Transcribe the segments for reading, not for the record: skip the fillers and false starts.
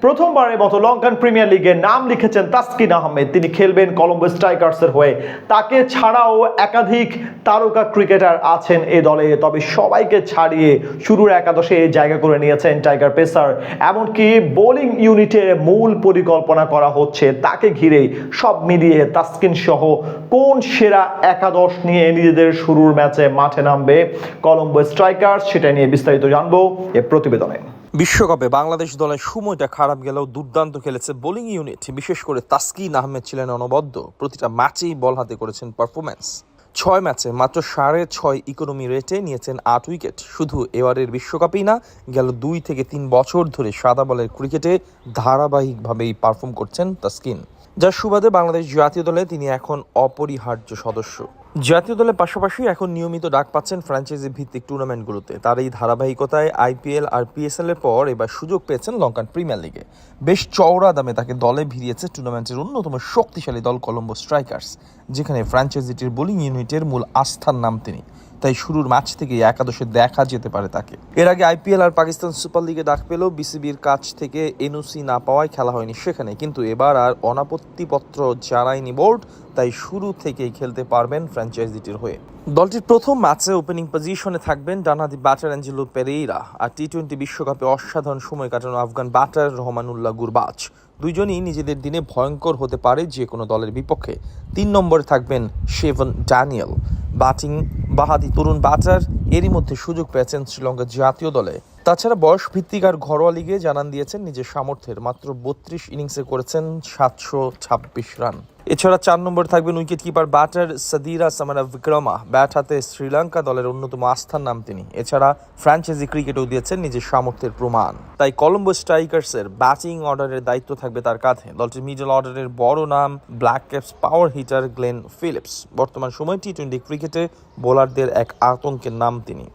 প্রথমবারের মতো লঙ্কান প্রিমিয়ার লিগে নাম লিখেছেন তাসকিন আহমেদ। তিনি খেলবেন কলম্বো স্ট্রাইকার্সের হয়ে। তাকে ছাড়াও একাধিক তারকা ক্রিকেটার আছেন এই দলে, তবে সবাইকে ছাড়িয়ে শুরুর একাদশে জায়গা করে নিয়েছেন টাইগার পেসার। এমনকি বোলিং ইউনিটে মূল পরিকল্পনা করা হচ্ছে তাকে ঘিরেই। সব মিলিয়ে তাসকিন সহ কোন সেরা একাদশ নিয়ে নিজেদের শুরুর ম্যাচে মাঠে নামবে কলম্বো স্ট্রাইকার্স, সেটা নিয়ে বিস্তারিত জানবো এ প্রতিবেদনে। বিশ্বকাপে বাংলাদেশ দলের সময়টা খারাপ গেলেও দুর্দান্ত খেলেছে বোলিং ইউনিট। বিশেষ করে তাসকিন আহমেদ ছিলেন অনবদ্য, প্রতিটা ম্যাচেই বল হাতে করেছেন পারফরম্যান্স। 6 ম্যাচে মাত্র 6.5 ইকোনমি রেটে নিয়েছেন 8 উইকেট। শুধু এবারের বিশ্বকাপেই না, গেল 2 থেকে 3 বছর ধরে সাদা বলের ক্রিকেটে ধারাবাহিকভাবেই পারফর্ম করছেন তাসকিন, যার সুবাদে বাংলাদেশ জাতীয় দলে তিনি এখন অপরিহার্য সদস্য। জাতীয় দলের পাশাপাশি এখন নিয়মিত ডাক পাচ্ছেন ফ্র্যাঞ্চাইজি ভিত্তিক টুর্নামেন্টগুলোতে। তার এই ধারাবাহিকতায় আইপিএল আর পিএসএল এর পর এবার সুযোগ পেয়েছেন লঙ্কান প্রিমিয়ার লিগে। বেশ চওড়া দামে তাকে দলে ভিড়িয়েছে টুর্নামেন্টের অন্যতম শক্তিশালী দল কলম্বো স্ট্রাইকার্স, যেখানে ফ্র্যাঞ্চাইজিটির বোলিং ইউনিটের মূল আস্থার নাম তিনি। তাই শুরুর ম্যাচ থেকেই একাদশে দেখা যেতে পারে তাকে। এর আগে আইপিএল আর পাকিস্তান সুপার লিগে ডাক পেলেও বিসিবির কাছ থেকে এনওসি না পাওয়ায় খেলা হয়নি সেখানে। কিন্তু এবার আর অনাপত্তিপত্র জানায়নি বোর্ড, তাই শুরু থেকেই খেলতে পারবেন ফ্র্যাঞ্চাইজিটির হয়ে। দলটির প্রথম ম্যাচে ওপেনিং পজিশনে থাকবেন ডানহাতি ব্যাটার অ্যাঞ্জেলো পেরেইরা আর টি-20 বিশ্বকাপে অসাধারণ সময় কাটানো আফগান ব্যাটার রহমানুল্লাহ গুরবাজ। দুইজনই নিজেদের দিনে ভয়ঙ্কর হতে পারে যে কোনো দলের বিপক্ষে। 3 নম্বরে থাকবেন শেভন ড্যানিয়েল, ব্যাটিং বাহাতি তরুণ ব্যাটার। এরই মধ্যে সুযোগ পেয়েছেন শ্রীলঙ্কা জাতীয় দলে। তাছাড়া বয়স ভিত্তিক আর ঘরোয়া লিগে জানান দিয়েছেন নিজের সামর্থ্যের। মাত্র 32 ইনিংসে করেছেন 726 রান। এছাড়া 4 নম্বরে থাকবেন wicket keeper batter Sadeera Samarawickrama. Bat হাতে শ্রীলঙ্কা দলের অন্যতম আস্থার নাম তিনি। এছাড়া ফ্র্যাঞ্চাইজি ক্রিকেটেও দিয়েছেন নিজের সামর্থ্যের প্রমাণ। তাই কলম্বো স্ট্রাইকার্সের ব্যাটিং অর্ডারের দায়িত্ব থাকবে তার কাঁধে। দলটির মিডল অর্ডারের বড় নাম black caps power hitter Glenn Phillips. বর্তমান সময়ে টি-20 ক্রিকেটে বোলারদের এক আতঙ্কের নাম তিনি।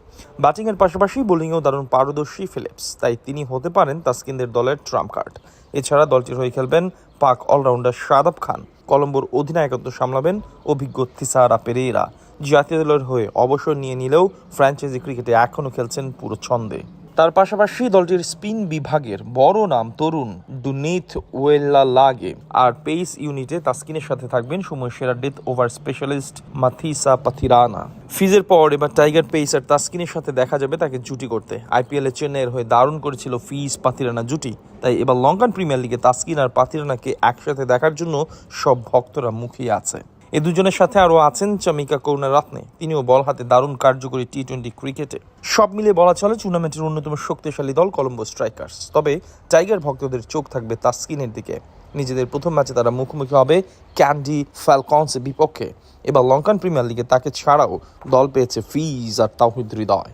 ব্যাটিংয়ের পাশাপাশি বোলিংয়েও দারুণ পারদর্শী ফিলিপস, তাই তিনি হতে পারেন তাসকিনদের দলের ট্রাম্প কার্ড। এছাড়া দলটির হয়ে খেলবেন পাক অলরাউন্ডার শাদাব খান। কলম্বোর অধিনায়কত্ব সামলাবেন অভিজ্ঞ থিসারা পেরেইরা। জাতীয় দলের হয়ে অবসর নিয়ে নিলেও ফ্র্যাঞ্চাইজি ক্রিকেটে এখনও খেলছেন পুরো ছন্দে। তার পাশাপাশি দলটির স্পিন বিভাগের বড় নাম তরুণ দুনিথ ওয়েল্লালাগে। আর পেস ইউনিটে তাসকিনের সাথে থাকবেন সময় সেরা death over specialist Matheesha Pathirana. ফিজের পর এবার টাইগার পেস আর তাসকিনের সাথে দেখা যাবে তাকে জুটি করতে। আইপিএল এ চেন্নাইয়ের হয়ে দারুণ করেছিল ফিজ পাথিরানা জুটি। তাই এবার লঙ্কান প্রিমিয়ার লিগে তাসকিন আর পাথিরানাকে একসাথে দেখার জন্য সব ভক্তরা মুখিয়ে আছে। এই দুজনের সাথে আরও আছেন চামিকা করুণারত্নে। তিনিও বল হাতে দারুণ কার্যকরী টি-20 ক্রিকেটে। সব মিলিয়ে বলা চলে টুর্নামেন্টের অন্যতম শক্তিশালী দল কলম্বো স্ট্রাইকার্স। তবে টাইগার ভক্তদের চোখ থাকবে তাসকিনের দিকে। নিজেদের প্রথম ম্যাচে তারা মুখোমুখি হবে ক্যান্ডি ফ্যালকনসের বিপক্ষে। এবার লঙ্কান প্রিমিয়ার লিগে তাকে ছাড়াও দল পেয়েছে ফিজ আর তাওহিদ হৃদয়।